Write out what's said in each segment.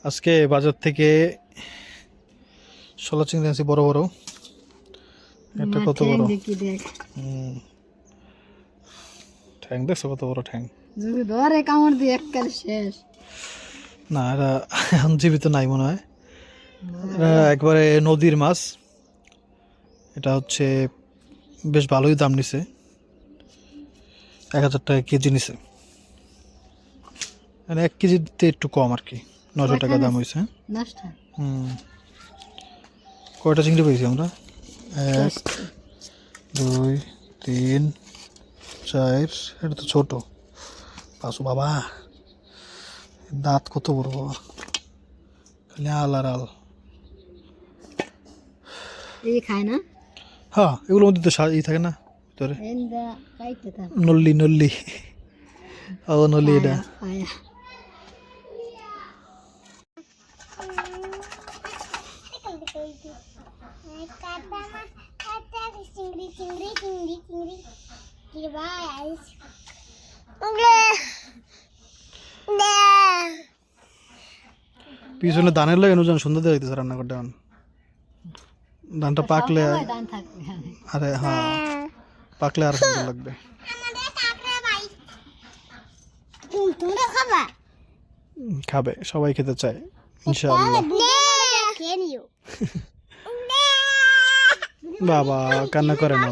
আজকে বাজার থেকে শোলা চিংড়ি আনছি বড় বড়। এটা কত বড় ঠ্যাং, দেখছো কত বড় ঠ্যাং? না, এটা এখন জীবিত নাই মনে হয়। এটা একবারে নদীর মাছ। এটা হচ্ছে বেশ ভালোই দাম নিছে, 1000 টাকা কেজি নিছে। মানে 1 কেজিতে একটু কম আর কি, 900 টাকা দাম হয়েছে। কয়টা চিংড়ি পেয়েছি আমরা? 1 2 3 4। এটা তো ছোট। পাঁচু বাবা, দাঁত কত বড় বাবা, খালি আল আর আল। খায় না? হ্যাঁ, এগুলোর মধ্যে তো থাকে না ভিতরে, নল্লি নল্লি। ও নল্লি, এটা পিছনে ধানের লাগে নুজন সুন্দর দেখতেছে রান্না করতে। ধানটা পাকলে, আরে হ্যাঁ, পাকলে আর সুন্দর লাগবে। খাবে, সবাই খেতে চায় ইনশাআল্লাহ। বাবা কান্না করে না,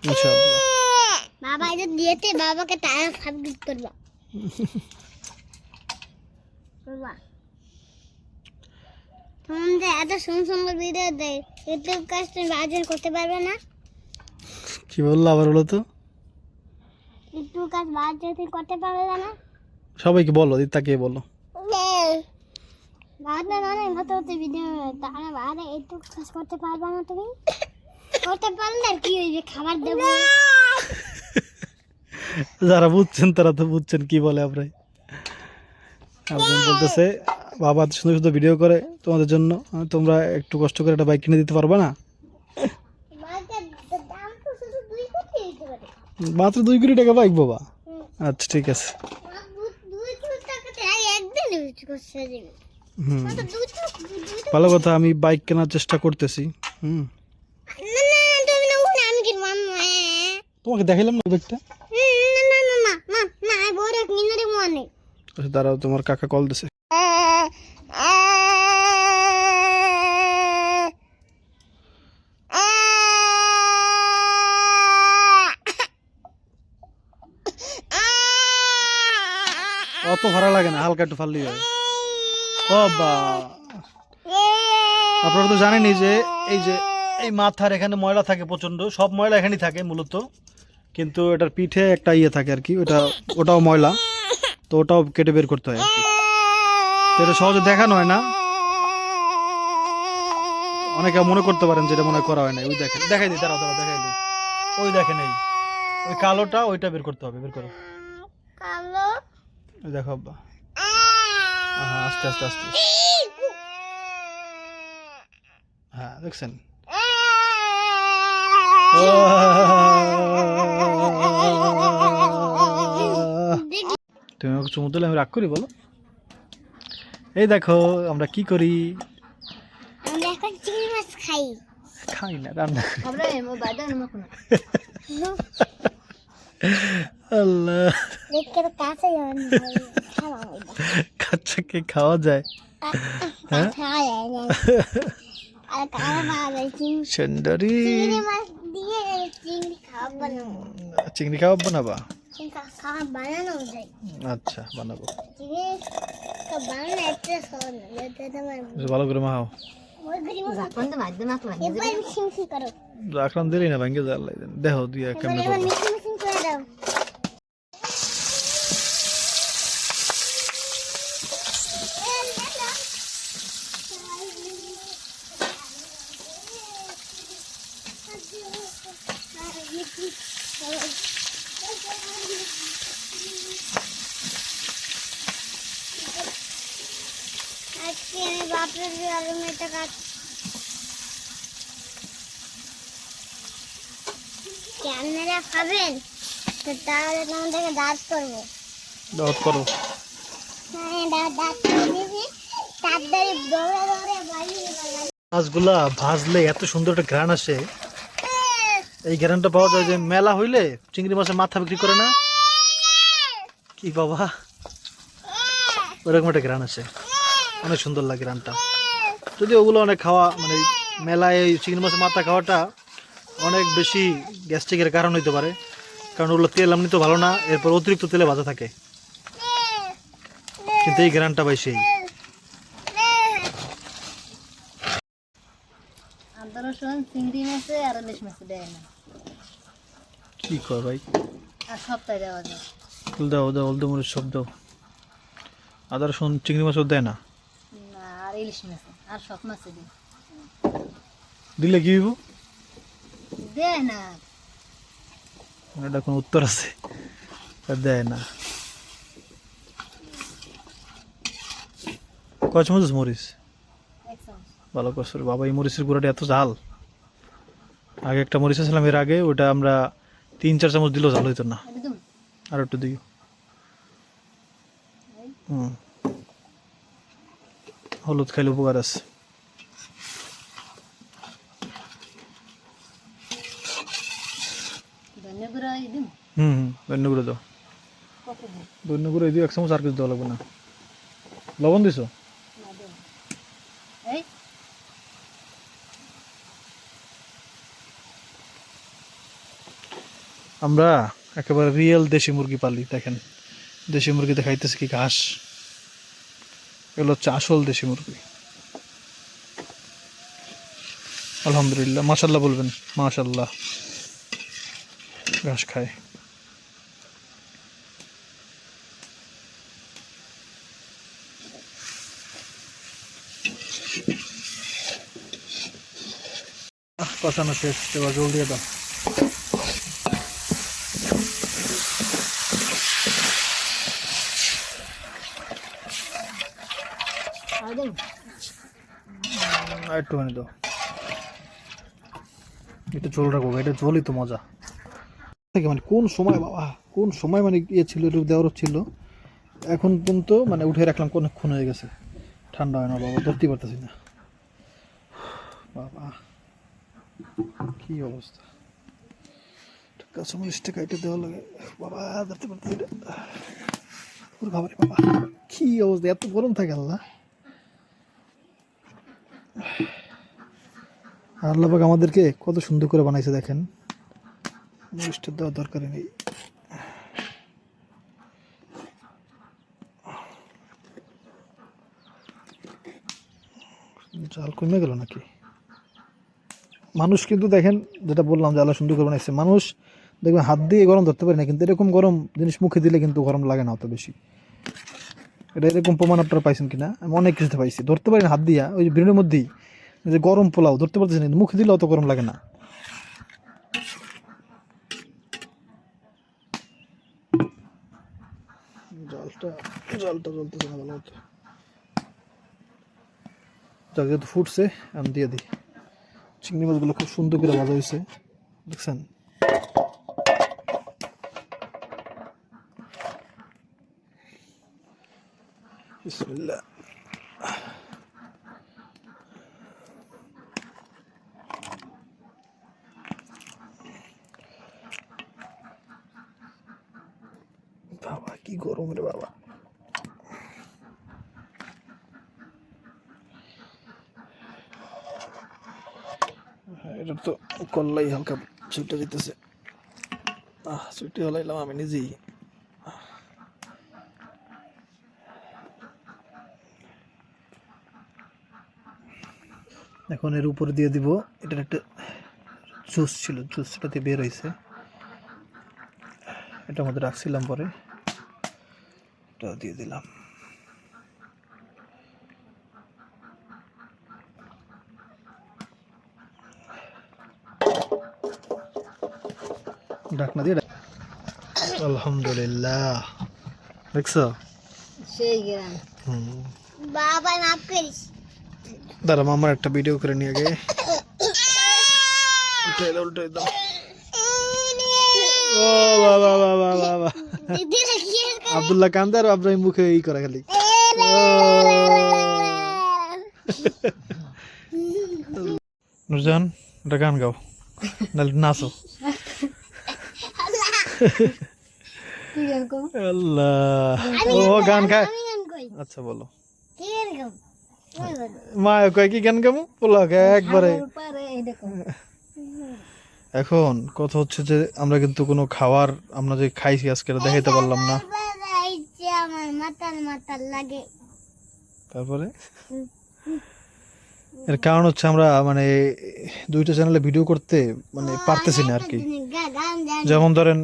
ইনশাআল্লাহ। বাবা এটা দিয়েতে বাবাকে টাকা সাবমিট করবা। তোমাদের এত সুন্দর ভিডিও দেয়, ইউটিউব কাজ তুমি বাজার করতে পারবে না? কি বললো আবার, বলো তো? ইউটিউব কাজ বাজার তুমি করতে পারবে না? সবাইকে বলো, তাকে বলো। বাজার অনেক হতে হতে ভিডিও, তাহলে বাজারে ইউটিউব কাজ করতে পারবে না তুমি? করতে পারলে আর কি হইবে, খাবার দেবো। যারা বুঝছেন তারা তো বুঝছেন কি বলে। আপনি বলতেছে বাবা সুন্দর সুন্দর ভিডিও করে তোমাদের জন্য, তোমরা একটু কষ্ট করে একটা বাইক কিনে দিতে পারবে না? মাত্র 2 কোটি টাকা বাইক বাবা? আচ্ছা ঠিক আছে। ভালো কথা, আমি বাইক কেনার চেষ্টা করতেছি। তোমাকে দেখাইলাম না বাইকটা? দাঁড়াও, তোমার কাকা কল দিছে। অত ভাড়া লাগে না, হালকা একটু ফাললেই হয়। বাবা, আপনারা তো জানেনই যে এই মাথার এখানে ময়লা থাকে প্রচন্ড, সব ময়লা এখানেই থাকে মূলত, কিন্তু এটার পিঠে একটা ইয়ে থাকে আর কি, ওটাও ময়লা, তো ওটাও কেটে বের করতে হয় আর কি। তো এটা সহজে দেখানো হয় না, অনেকে মনে করতে পারেন যেটা মনে করা হয় না। ওই দেখেন, দেখাই দিই, তারা দেখাই দিই। ওই দেখেন, ওই কালোটা, ওইটা বের করতে হবে। বের করো, দেখো আব্বা। হ্যাঁ, আস্তে আস্তে আস্তে। হ্যাঁ, দেখছেন? তুমি আমাকে চুমু দিলে আমি রাগ করি বলো? এই দেখো আমরা কি করি। খাই না, রান্না করি। আল্লাহ, কাচ্চা কে খাওয়া যায়? সুন্দরী, চিংড়ি কাবাব বানাবা? আচ্ছা, বানাবো। ভালো করে মাখাও। রাখলাম, দিলি না ভাঙ্গে জাল লাগবে। দেখো দিয়ে কেমন আজকে আমি বাপের মেয়েটা কাজ ক্যামেরা খাবেন তো তাহলে তোমাদেরকে দাঁত করবো। দাওয়াত করো। মাছগুলা ভাজলে এত সুন্দর একটা ঘ্রাণ আসে। এই ঘ্রাণটা পাওয়া যায় যে মেলা হইলে চিংড়ি মাছের মাথা বিক্রি করে না কি বাবা, ওরকম একটা ঘ্রাণ আসে, অনেক সুন্দর লাগে ঘ্রাণটা। যদি ওগুলো অনেক খাওয়া মানে মেলায় এই চিংড়ি মাছের মাথা খাওয়াটা অনেক বেশি গ্যাস্ট্রিকের কারণ হইতে পারে, কারণ ওগুলো তেল এমনি তো ভালো না, এরপর অতিরিক্ত তেলে ভাজা থাকে, কিন্তু এই ঘ্রাণটা পাই সেই। আদা রসুন চিংড়ি মাছে আর ইলিশ মাছে দেয় না, কি কর ভাই, আর সপ্তাহে দেওয়া যায়। দাও দাও, হলদে মরিচ সব দাও। আদা রসুন চিংড়ি মাছও দেয় না? না, আর ইলিশ মাছে আর সব মাছে দিই। দিলে কি হইব? দেয় না। এটা কোনো উত্তর আছে? দেয় না। কয় চামচ মরিচ? এক চামচ। ভালো করছো রে বাবা, এই মরিচের গুঁড়াটা এত ঝাল। আগে একটা মরিচ ছিলাম এর আগে, ওটা আমরা 3-4 চামচ দিলেও ঝাল হইতো না। একদম। আর একটু দিও। হলুদ খাইলে উপকার আছে। ধনিয়া গুঁড়া দিন। ধন্য গুঁড়ো দাও। কত দিন? ধন্য গুঁড়ো দিও 1 চামচ, আর কিছু দেওয়া লাগবে না। লবণ দিছো? না দেব। এই আমরা একেবারে রিয়েল দেশি মুরগি পালি। দেখেন দেশি মুরগিতে খাইতেছে কি ঘাস, এগুলো হচ্ছে আসল দেশি মুরগি। আলহামদুলিল্লাহ, মাশাল্লাহ বলবেন, মাশাল্লাহ। ঘাস খায়। কষানো শেষ, এবার জল দিয়ে দাও। আর দেব। আর একটুখানি দাও, এটা ঝোল রাখবো, এটা ঝোলই তো মজা থেকে। মানে কোন সময় বাবা, কোন সময় মানে ইয়ে ছিল, এটা দেওয়ার ছিল, এখন পর্যন্ত মানে উঠে রাখলাম, অনেকক্ষণ হয়ে গেছে, ঠান্ডা হয় না বাবা, ধরতে পারতেছি না বাবা, কি অবস্থা। কাঁচামরিচটা কাইটে দেওয়া লাগে বাবা, ধরতে পারতেছি না পুরো খাবারে বাবা, কি অবস্থা, এত গরম থাকে আল্লাহ। আল্লাহ পাক আমাদেরকে কত সুন্দর করে বানাইছে দেখেন, মরিচটা দেওয়ার দরকারই নেই। জাল কমে গেল নাকি? মানুষ কিন্তু দেখেন, যেটা বললাম যে আল্লাহ সুন্দর করে বানাইছে, মানুষ দেখবেন হাত দিয়ে গরম ধরতে পারে না, কিন্তু এরকম গরম জিনিস মুখে দিলে কিন্তু গরম লাগে না অত বেশি। এটা এরকম প্রমাণ আপনারা পাইছেন কিনা? আমি অনেক কিছুতে পাইছি, ধরতে পারি না হাত দিয়া, ওই ব্রেনের মধ্যেই যে গরম পোলাও ধরতে পারতেছি না, মুখে দিলে অত গরম লাগে না। জলটা জ্বলতেছে না ভালো মতো, যেহেতু ফুটছে আমি দিয়ে দিই। চিংড়ি মাছগুলো খুব সুন্দর করে ভাজা হয়েছে দেখছেন। বিসমিল্লাহ। বাবা কি গরম রে বাবা, এটা তো কল্লাই হালকা ছুটে যেতেছে, ছুটি হলাইলাম আমি নিজেই। এখন এর উপরে দিয়ে দিব, এটার একটা জুস ছিল, জুসটা দিয়ে বের হয়েছে, এটা মধ্যে রাখছিলাম, পরে এটা দিয়ে দিলাম। ঢাকনা দিয়ে আলহামদুলিল্লাহ, দেখছো সেই গ্রাম। বাবা মাফ করিস। দাঁড়া আমার একটা ভিডিও করে নিয়ে আগে, উল্টাই দাও। ও বাবা বাবা বাবা, আব্দুল্লাহ কান্দার আব্রাহিম মুখে ই করা খালি। নুরজান একটা গান গাও, নাহলে নাচো। কি গান কম আল্লাহ, ও গান গায়। আমি গান কই আচ্ছা বলো। কি গান গাও ওই বলো মা কয় কি গান গাবো বলো আগে একবারে। সাগর পারে এই দেখো এখন কথা হচ্ছে যে আমরা কিন্তু কোনো খাবার আমরা যে খাইছি আজকে এটা দেখাইতে পারলাম না। ইচ্ছে আমার মাতাল লাগে। তারপরে এর কারণ হচ্ছে আমরা মানে দুইটা চ্যানেলে ভিডিও করতে মানে পারতেছি না আর কি। গান গান যেমন ধরেন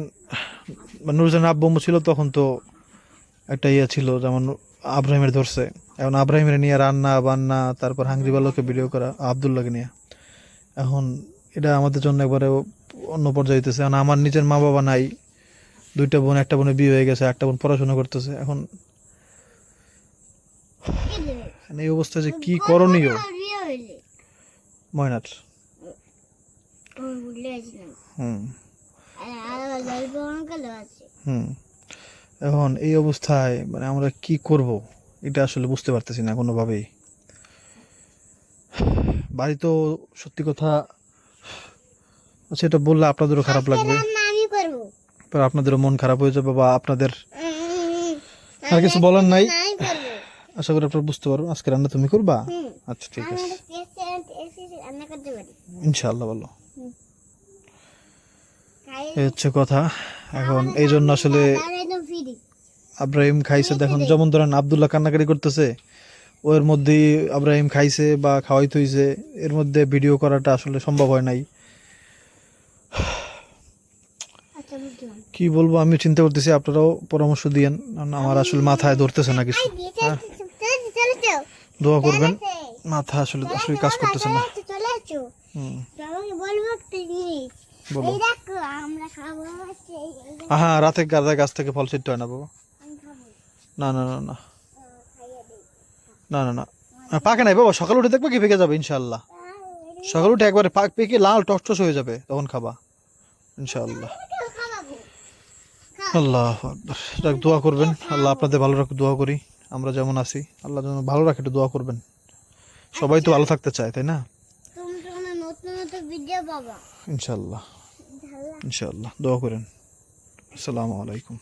নুরজান আব্বু আম্মু ছিল তখন তো একটা ইয়ে ছিল, যেমন আব্রাহিমের ধরছে, এখন আব্রাহিমের নিয়ে রান্না বান্না, তারপর হাঙ্গরি বালককে ভিডিও করা, আবদুল্লাহকে নিয়ে, এখন এটা আমাদের জন্য একবারে অন্য পর্যায়ে হইতেছে। এখন আমার নিজের মা বাবা নাই, দুইটা বোন, একটা বোনের বিয়ে হয়ে গেছে, একটা বোন পড়াশোনা করতেছে। এখন এই অবস্থা যে কি করণীয় বিয়ে হইলে ময়নার। আমি ভুলে গেছিলাম হুম আর গল্প অনেকগুলো আছে। হুম এখন এই অবস্থায় মানে আমরা কি করব এটা আসলে বুঝতে পারতেছি না কোনোভাবেই। বাড়ি তো সত্যি কথা সেটা বললে আপনাদেরও খারাপ লাগবে, রান্না আমি করব। পর আপনাদেরও মন খারাপ হয়ে যাবে, বা আপনাদের আর কিছু বলার নাই। আমি করব। আশা করি আপনারা বুঝতে পারবেন। আজকে রান্না তুমি করবা? আচ্ছা ঠিক আমি আছে, রান্না করতে পারি। ইনশাআল্লাহ বলো। খাই এই হচ্ছে কথা। এখন এই জন্য আসলে আর একদম ফ্রি। আব্রাহিম খাইছে, দেখুন যেমন ধরেন আব্দুল্লাহ কান্নাকাটি করতেছে, ওর মধ্যেই আব্রাহিম খাইছে বা খাওয়াইতে হইছে, এর মধ্যে ভিডিও করাটা আসলে সম্ভব হয় নাই। আচ্ছা বুঝলাম। কি বলবো আমি চিন্তা করতেছি, আপনারাও পরামর্শ দিয়েন, কারণ আমার আসলে মাথায় ধরতেছে না কিছু। হ্যাঁ, চলো দোয়া করবেন, মাথা আসলে আসলে কাজ করতেছে না। চলে আসো। হুম আমাকে বলবো একটা জিনিস। বলো। এই দেখো আমরা খাবো হচ্ছে হ্যাঁ, রাতে গাছ থেকে ফল ছিটতে হয় না বাবা। আমি খাবো না না না না খাইয়ে দিই। না না না, পাকে নাই বাবা, সকালে উঠে দেখবে কি পেকে যাবে ইনশাআল্লাহ। সকালে উঠে একবারে পেকে লাল টসটস হয়ে যাবে, তখন খাবা ইনশাআল্লাহ। খাবো। আল্লাহ আকবার। যাক, দোয়া করবেন, আল্লাহ আপনাদের ভালো রাখুক। দোয়া করি আমরা যেমন আছি আল্লাহ যেন ভালো রাখে, একটু দোয়া করবেন। সবাই তো ভালো থাকতে চায়, তাই না? তুমি তো নতুন নতুন ভিডিও পাবা। ইনশাআল্লাহ ইনশাআল্লাহ, দোয়া করেন। আসসালামু আলাইকুম।